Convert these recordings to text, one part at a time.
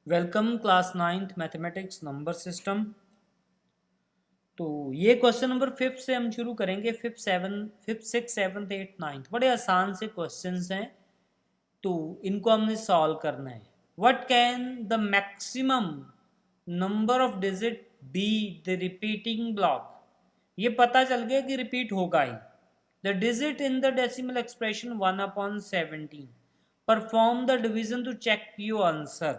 Welcome class 9th mathematics number system. तो ये question number 5 से हम शुरू करेंगे। 5th 6 7th 8 9th बड़े आसान से क्वेश्चंस हैं, तो इनको हमने सॉल्व करना है। What can the maximum number of digit be the repeating block. ये पता चल गया कि रिपीट होगा ही। The digit in the decimal expression 1/17। Perform the division to check your answer.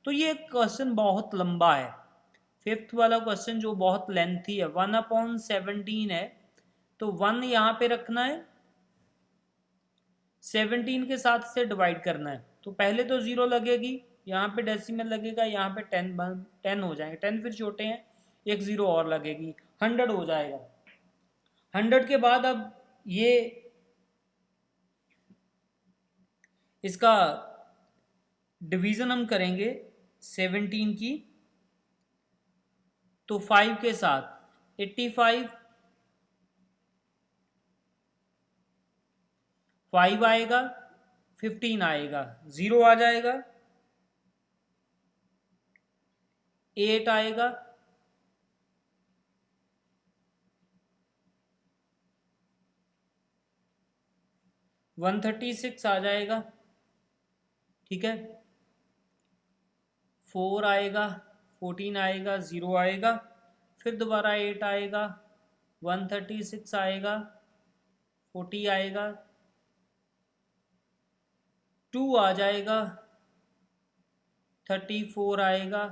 तो ये क्वेश्चन बहुत लंबा है। 5th वाला क्वेश्चन जो बहुत लेंथी है, 1/17 है, तो 1 यहाँ पे रखना है, 17 के साथ से डिवाइड करना है। तो पहले तो 0 लगेगी, यहाँ पे डेसिमल लगेगा, यहाँ पे 10 हो जाएंगे, 10 फिर छोटे हैं, एक 0 और लगेगी, 100 हो जाएगा। 100 के बाद अब ये इसका डिवीजन हम करेंगे 17 की, तो 5 के साथ 85, 5 आएगा, 15 आएगा, 0 आ जाएगा, 8 आएगा, 136 आ जाएगा, ठीक है, 4 आएगा, 14 आएगा, 0 आएगा, फिर दोबारा 8 आएगा, 136 आएगा, 40 आएगा, 2 आ जाएगा, 34 आएगा,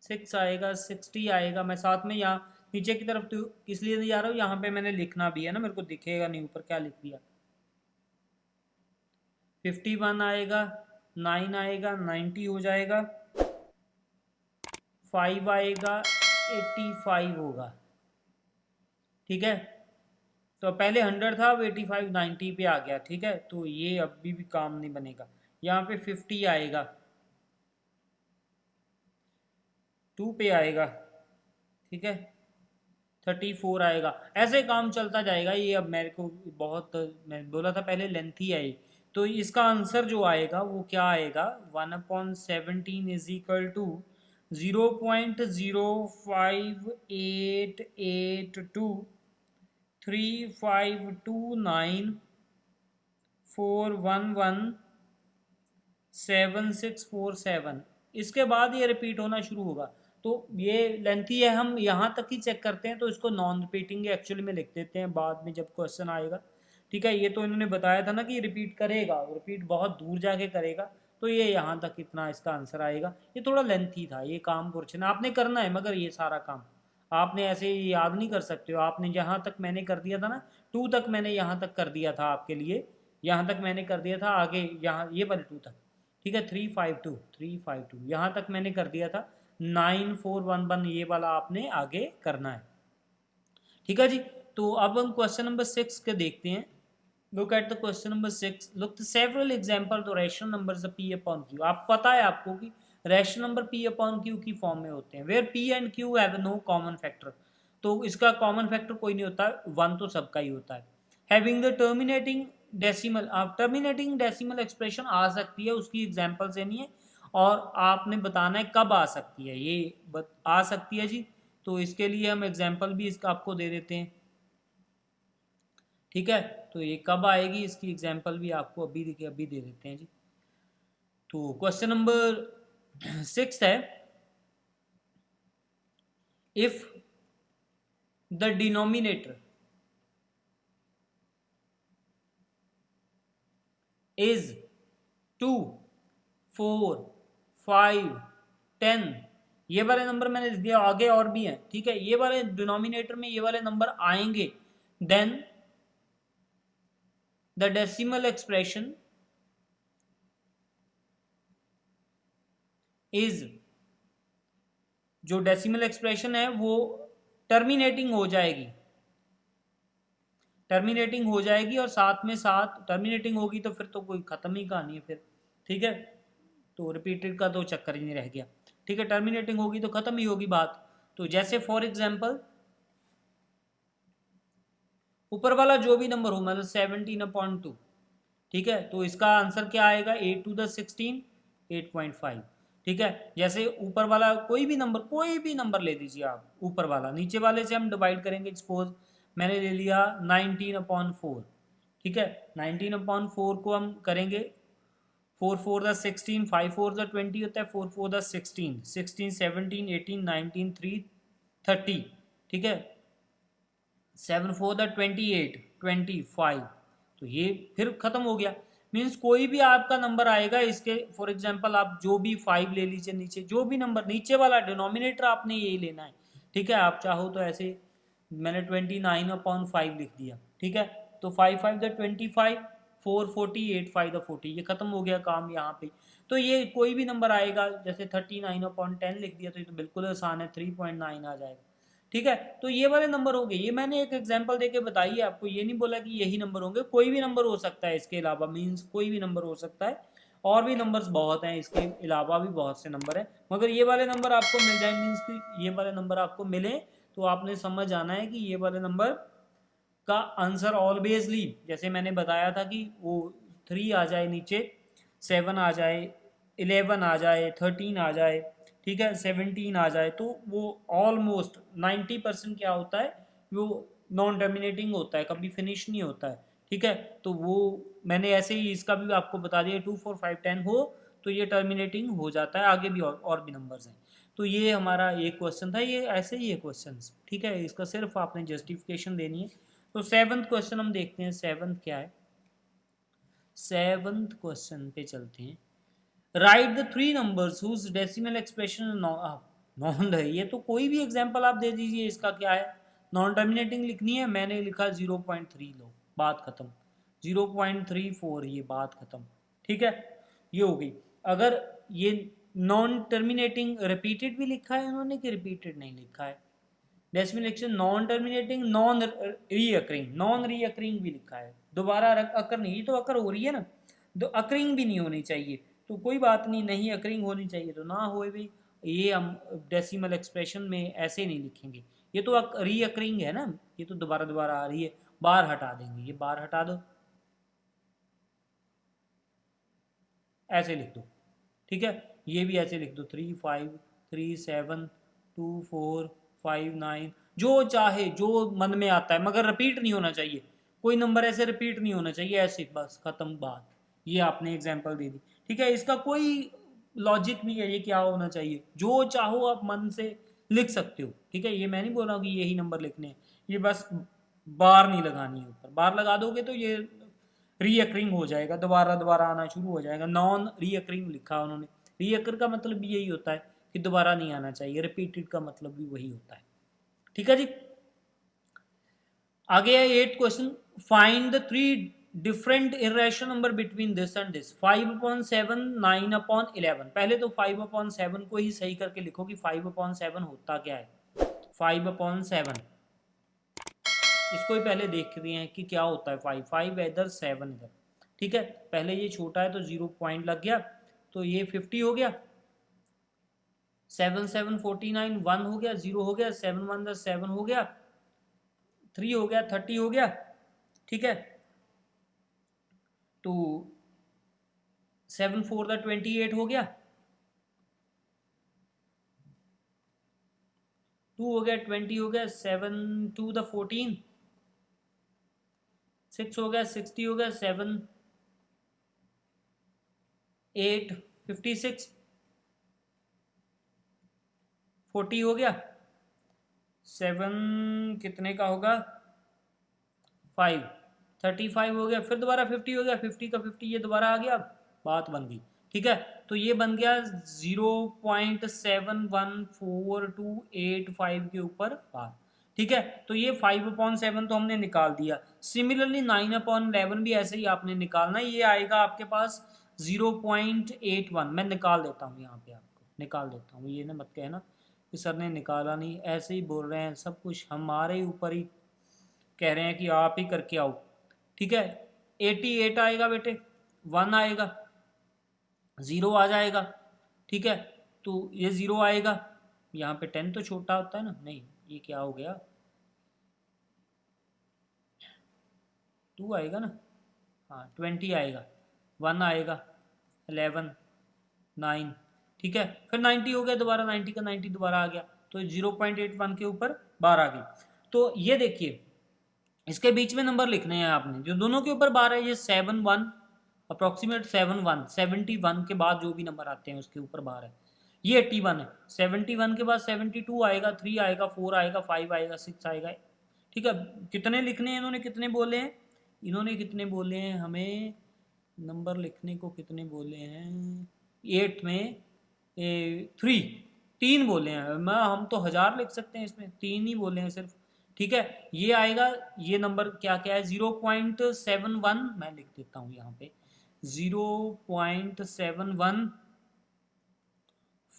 6 आएगा, 60 आएगा। मैं साथ में यहाँ नीचे की तरफ इसलिए नहीं जा रहा हूँ, यहाँ पे मैंने लिखना भी है ना, मेरे को दिखेगा नहीं ऊपर क्या लिख दिया। 51 आएगा, 9 आएगा, 90 हो जाएगा, 5 आएगा, 85 होगा, ठीक है। तो पहले 100 था, अब 85 90 पे आ गया, ठीक है। तो ये अभी भी काम नहीं बनेगा। यहाँ पे 50 आएगा, 2 पे आएगा, ठीक है, 34 आएगा, ऐसे काम चलता जाएगा। ये अब मेरे को बहुत, मैं बोला था पहले लेंथी है ये। तो इसका आंसर जो आएगा वो क्या आएगा, 1/17 इज इक्वल टू 0.058823511767। इसके बाद ये रिपीट होना शुरू होगा। तो ये लेंथी है, हम यहाँ तक ही चेक करते हैं, तो इसको नॉन रिपीटिंग एक्चुअली में लिख देते हैं बाद में जब क्वेश्चन आएगा, ठीक है। ये तो इन्होंने बताया था ना कि रिपीट करेगा, रिपीट बहुत दूर जाके करेगा, तो ये यहाँ तक इतना इसका आंसर आएगा। ये थोड़ा लेंथी था, ये काम क्वेश्चन आपने करना है, मगर ये सारा काम आपने ऐसे याद नहीं कर सकते हो। आपने जहाँ तक मैंने कर दिया था ना, 2 तक मैंने यहाँ तक कर दिया था आपके लिए, यहाँ तक मैंने कर दिया था, आगे यहाँ ये वाले 2 तक, ठीक है। 352 यहाँ तक मैंने कर दिया था, 9411 ये वाला आपने आगे करना है, ठीक है जी। तो अब हम क्वेश्चन नंबर 6 के देखते हैं। Look at the question number 6। Look the several example to rational numbers p upon q। आप पता है आपको कि rational number p upon q की फॉर्म में होते हैं, where p and q have no common factor. तो इसका कॉमन फैक्टर कोई नहीं होता, 1 तो सबका ही होता है। हैविंग द टर्मिनेटिंग डेसिमल, आप टर्मिनेटिंग डेसिमल एक्सप्रेशन आ सकती है, उसकी एग्जांपल देनी है और आपने बताना है कब आ सकती है। ये आ सकती है जी, तो इसके लिए हम एग्जांपल भी इसका आपको दे देते हैं, ठीक है। तो ये कब आएगी इसकी एग्जांपल भी आपको अभी दे देते हैं जी। तो क्वेश्चन नंबर 6 है, इफ द डिनोमिनेटर इज 2 4 5 10, ये वाले नंबर मैंने लिख दिया, आगे और भी हैं, ठीक है। ये वाले डिनोमिनेटर में ये वाले नंबर आएंगे, then the decimal expression is, जो डेसिमल एक्सप्रेशन है वो टर्मिनेटिंग हो जाएगी, टर्मिनेटिंग हो जाएगी, और साथ में साथ टर्मिनेटिंग होगी तो फिर तो कोई खत्म ही कहानी है फिर, ठीक है। तो रिपीटेड का तो चक्कर ही नहीं रह गया, ठीक है। टर्मिनेटिंग होगी तो खत्म ही होगी बात। तो जैसे फॉर एग्जाम्पल ऊपर वाला जो भी नंबर हो, मतलब 17/2, ठीक है। तो इसका आंसर क्या आएगा, 8 to the 16, 8.5। ठीक है, जैसे ऊपर वाला कोई भी नंबर ले लीजिए आप, ऊपर वाला नीचे वाले से हम डिवाइड करेंगे। सपोज मैंने ले लिया 19/4। ठीक है, 19/4 को हम करेंगे 4 4 द 16, 5 4 द 20 होता है, 4 4 द 16, 16 17 18 19 3 30। ठीक है, 7 4 द 28 25। तो ये फिर खत्म हो गया। मीन्स कोई भी आपका नंबर आएगा इसके, फॉर एग्जांपल आप जो भी 5 ले लीजिए, नीचे जो भी नंबर, नीचे वाला डिनोमिनेटर आपने यही लेना है। ठीक है, आप चाहो तो ऐसे मैंने 29/5 लिख दिया। ठीक है, तो 5 5 द 25, 4 40, 8 5 द 40, ये खत्म हो गया काम यहाँ पे। तो ये कोई भी नंबर आएगा, जैसे 39/10 लिख दिया तो ये तो बिल्कुल आसान है, 3.9 आ जाएगा। ठीक है, तो ये वाले नंबर हो गए। ये मैंने एक एग्जांपल देके बताई है आपको, ये नहीं बोला कि यही नंबर होंगे, कोई भी नंबर हो सकता है इसके अलावा, मीन्स कोई भी नंबर हो सकता है। और भी नंबर्स बहुत हैं, इसके अलावा भी बहुत से नंबर हैं, मगर ये वाले नंबर आपको मिल जाए, मीन्स कि ये वाले नंबर आपको मिले तो आपने समझ आना है कि ये वाले नंबर का आंसर ऑलवेजली, जैसे मैंने बताया था कि वो 3 आ जाए नीचे, 7 आ जाए, 11 आ जाए, 13 आ जाए, ठीक है, 17 आ जाए, तो वो ऑलमोस्ट 90% क्या होता है, वो नॉन टर्मिनेटिंग होता है, कभी फिनिश नहीं होता है। ठीक है, तो वो मैंने ऐसे ही इसका भी आपको बता दिया, 2 4 5 10 हो तो ये टर्मिनेटिंग हो जाता है। आगे भी और भी नंबर्स हैं। तो ये हमारा एक क्वेश्चन था, ये ऐसे ही है क्वेश्चन। ठीक है, इसका सिर्फ आपने जस्टिफिकेशन देनी है। तो 7th क्वेश्चन हम देखते हैं, 7th क्या है। 7th क्वेश्चन पे चलते हैं। Write the 3 numbers whose decimal expression non है। ये तो कोई भी एग्जांपल आप दे दीजिए, इसका क्या है, नॉन टर्मिनेटिंग लिखनी है, मैंने लिखा 0.3, लो बात खत्म। 0.34, ये बात खत्म। ठीक है, ये हो गई। अगर ये नॉन टर्मिनेटिंग रिपीटेड भी लिखा है उन्होंने कि रिपीटेड नहीं लिखा है, decimal expression non terminating, non recurring भी लिखा है, दोबारा अकर नहीं, तो अकर हो रही है ना, तो अकरिंग भी नहीं होनी चाहिए, तो कोई बात नहीं, नहीं अकरिंग होनी चाहिए तो ना होए भी। ये हम डेसिमल एक्सप्रेशन में ऐसे नहीं लिखेंगे, ये तो रीअकरिंग है ना, ये तो दोबारा दोबारा आ रही है, बार हटा देंगे, ये बार हटा दो, ऐसे लिख दो। ठीक है, ये भी ऐसे लिख दो, 3 5 3 7 2 4 5 9, जो चाहे जो मन में आता है, मगर रिपीट नहीं होना चाहिए, कोई नंबर ऐसे रिपीट नहीं होना चाहिए, ऐसे बस खत्म बात। ये आपने एग्जांपल दे दी। ठीक है, इसका कोई लॉजिक नहीं है, ये क्या होना चाहिए, जो चाहो आप मन से लिख सकते हो। ठीक है, ये मैं नहीं बोल रहा हूँ कि यही नंबर लिखने हैं, ये बस बार नहीं लगानी है, ऊपर बार लगा दोगे तो ये रीअकरिंग हो जाएगा, दोबारा दोबारा आना शुरू हो जाएगा। नॉन रीअकरिंग लिखा उन्होंने, रीअकर का मतलब भी यही होता है कि दोबारा नहीं आना चाहिए, रिपीटेड का मतलब भी वही होता है। ठीक है जी, आगे है 8th question. Find the 3 different irrational number between this and this. 5/7, 9/11। पहले तो 5/7 को ही सही करके लिखो कि 5/7 होता क्या है। 5/7 इसको ही पहले देख रहे हैं कि क्या होता है। 5 5 इधर, 7 इधर। ठीक है, पहले ये छोटा है तो 0 पॉइंट लग गया, तो ये 50 हो गया, 7 7 49, 1 हो गया, 0 हो गया, 7 1 7 हो गया, 3 हो गया, 30 हो गया। ठीक है, तो 7 4 28 हो गया, 2 हो गया, 20 हो गया, 7 2 14, 6 हो गया, 60 हो गया, 7 8 56, 40 हो गया, 7 कितने का होगा, 5 35 हो गया, फिर दोबारा 50 हो गया, 50 का 50 ये दोबारा आ गया, बात बन गई। ठीक है, तो ये बन गया 0.71428 के ऊपर बार। ठीक है, तो ये 5/7 तो हमने निकाल दिया। सिमिलरली 9/11 भी ऐसे ही आपने निकालना है, ये आएगा आपके पास 0.81। मैं निकाल देता हूँ, यहाँ पे आपको निकाल देता हूँ, ये ना मत कहना कि सर ने निकाला नहीं, ऐसे ही बोल रहे हैं, सब कुछ हमारे ऊपर ही कह रहे हैं कि आप ही करके आओ। ठीक है, 88 आएगा बेटे, 1 आएगा, 0 आ जाएगा। ठीक है, तो ये 0 आएगा, यहाँ पे 10 तो छोटा होता है ना, नहीं ये क्या हो गया, 2 आएगा ना, हाँ 20 आएगा, 1 आएगा, 11, 9, ठीक है। फिर 90 हो गया, दोबारा 90 का 90 दोबारा आ गया, तो 0.81 के ऊपर बार आ गई। तो ये देखिए इसके बीच में नंबर लिखने हैं आपने, जो दोनों के ऊपर बार है, ये 71 अप्रोक्सीमेट 71 के बाद जो भी नंबर आते हैं उसके ऊपर बार है, ये 81 है। 71 के बाद 72 आएगा, 3 आएगा, 4 आएगा, 5 आएगा, 6 आएगा, ठीक है। कितने लिखने हैं इन्होंने, कितने बोले हैं इन्होंने, कितने बोले हैं हमें नंबर लिखने को, कितने बोले हैं 8 में 3, 3 बोले हैं। मैं हम तो 1000 लिख सकते हैं, इसमें 3 ही बोले हैं सिर्फ, ठीक है। ये आएगा, ये नंबर क्या क्या है 0.71, मैं लिख देता हूँ यहाँ पे 0.71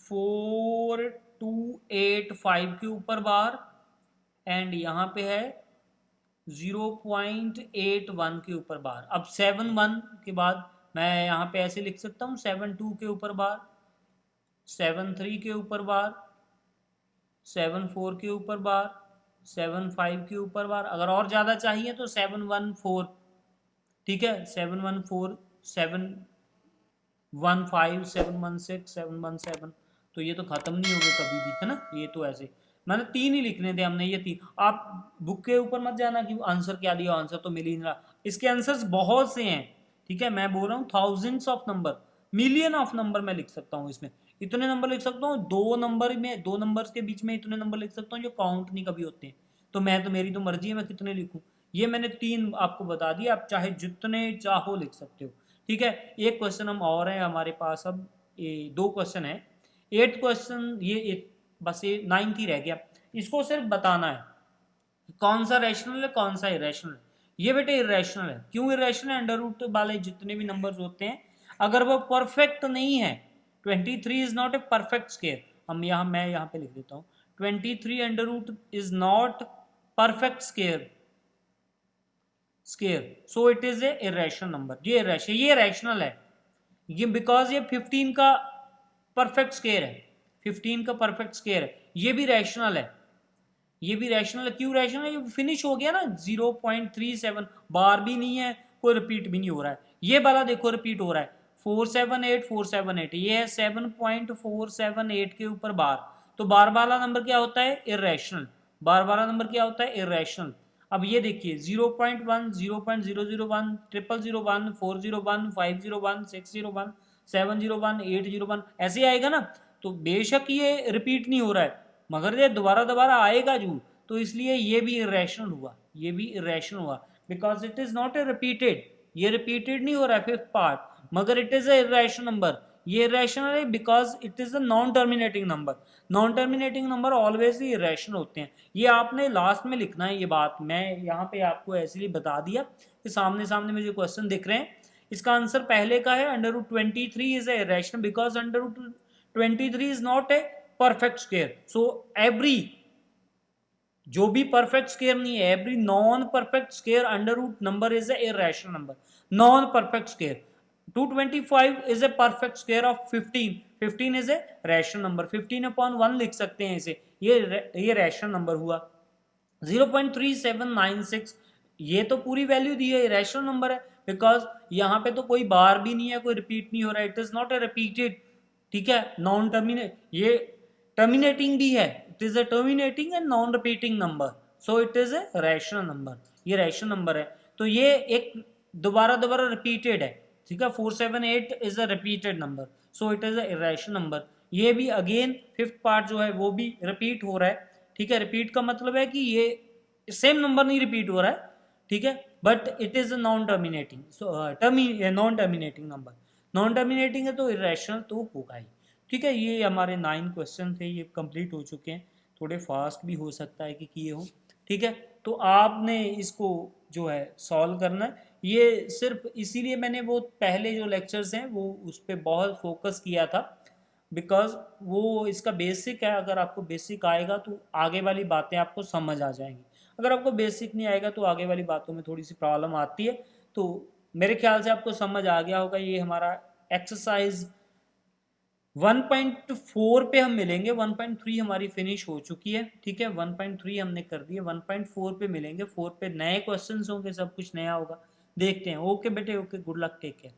4285 के ऊपर बार, एंड यहाँ पे है 0.81 के ऊपर बार। अब 71 के बाद मैं यहाँ पे ऐसे लिख सकता हूँ 72 के ऊपर बार, 73 के ऊपर बार, 74 के ऊपर बार, 75 के ऊपर बार, अगर और ज़्यादा चाहिए तो 714, ठीक है, 714, 715, 716, 717, तो ये तो ख़त्म नहीं होंगे कभी भी, है ना। ये तो ऐसे मैंने 3 ही लिखने थे हमने, ये 3। आप बुक के ऊपर मत जाना कि आंसर क्या दिया, आंसर तो मिल ही नहीं रहा, इसके आंसर्स बहुत से हैं, ठीक है। मैं बोल रहा हूँ thousands of number, million of number मैं लिख सकता हूँ इसमें, इतने नंबर लिख सकता हूँ, 2 नंबर में, 2 नंबर्स के बीच में इतने नंबर लिख सकता हूँ जो काउंट नहीं कभी होते हैं। तो मेरी तो मर्जी है मैं कितने लिखूँ, ये मैंने 3 आपको बता दिया, आप चाहे जितने चाहो लिख सकते हो, ठीक है। एक क्वेश्चन हम और है हमारे पास, अब ये 2 क्वेश्चन है, 8th क्वेश्चन, ये एक बस, ये 9th ही रह गया। इसको सिर्फ बताना है कौन सा रैशनल है कौन सा इरेशनल है। ये बेटे इरेशनल है, क्यों इरेशनल है, अंडर रूट वाले जितने भी नंबर्स होते हैं अगर वो परफेक्ट नहीं है, 23 is not a perfect square, मैं यहाँ पे लिख देता हूँ 23 under root is not perfect square, so it is a irrational number. ये रैशनल है, ये बिकॉज ये 15 का परफेक्ट स्केयर है, 15 का परफेक्ट स्केयर है, ये भी रैशनल है, ये भी रैशनल है। क्यों रैशनल है, ये फिनिश हो गया ना 0.37, बार भी नहीं है, कोई रिपीट भी नहीं हो रहा है। ये वाला देखो रिपीट हो रहा है 478 478, ये है 7.478 के ऊपर बार, तो बार वाला नंबर क्या होता है, इरेशनल। बार वाला नंबर क्या होता है, इरेशनल। अब ये देखिए 0.1 0.001 0001 401 501 601 701 801 ऐसे आएगा ना, तो बेशक ये रिपीट नहीं हो रहा है मगर ये दोबारा दोबारा आएगा जरूर, तो इसलिए ये भी इरेशनल हुआ, ये भी इरेशनल हुआ, because it is not A repeated, ये रिपीटेड नहीं हो रहा है 5th पार्ट, मगर it is a irrational number. ये इरेशनल है because it is a non terminating number, non terminating number always he irrational होते हैं। ये आपने लास्ट में लिखना है, ये बात मैं यहाँ पे आपको ऐसे ही बता दिया कि सामने सामने में जो क्वेश्चन दिख रहे हैं इसका आंसर पहले का है under root 23 is a irrational because under root 23 is not a perfect square, so every जो भी परफेक्ट स्क्वायर नहीं है, every non perfect square under root number is a irrational number, non perfect square. 225 is a perfect square of 15, 15 is a rational number, 15/1 लिख सकते हैं इसे, ये rational number हुआ। 0.3796 ये तो पूरी वैल्यू दी है, रैशनल नंबर है बिकॉज यहाँ पे तो कोई बार भी नहीं है, कोई रिपीट नहीं हो रहा है, it is not A repeated, ठीक है। नॉन टर्मिनेट, ये टर्मिनेटिंग भी है, it is A terminating and non repeating number, so it is a rational number, ये रैशनल नंबर है। तो ये एक दोबारा दोबारा रिपीटेड है, ठीक है। 478 is a repeated number, so it is a rational number. ये भी अगेन 5th पार्ट जो है वो भी रिपीट हो रहा है, ठीक है। रिपीट का मतलब है कि ये सेम नंबर नहीं रिपीट हो रहा है, ठीक है, but it is non terminating, non terminating number, non terminating है तो इरेशनल तो होगा ही, ठीक है। ये हमारे 9 क्वेश्चन थे, ये कंप्लीट हो चुके हैं, थोड़े फास्ट भी हो सकता है कि किए हो, ठीक है। तो आपने इसको जो है सॉल्व करना है, ये सिर्फ इसीलिए मैंने वो पहले जो लेक्चर्स हैं वो उस पर बहुत फोकस किया था बिकॉज वो इसका बेसिक है, अगर आपको बेसिक आएगा तो आगे वाली बातें आपको समझ आ जाएंगी, अगर आपको बेसिक नहीं आएगा तो आगे वाली बातों में थोड़ी सी प्रॉब्लम आती है। तो मेरे ख्याल से आपको समझ आ गया होगा। ये हमारा एक्सरसाइज 1.4 पे हम मिलेंगे, 1.3 हमारी फिनिश हो चुकी है, ठीक है। 1.3 हमने कर दी है, 1.4 पे मिलेंगे, 4 पे नए क्वेश्चंस होंगे, सब कुछ नया होगा, देखते हैं। ओके बेटे, okay, good luck, take care.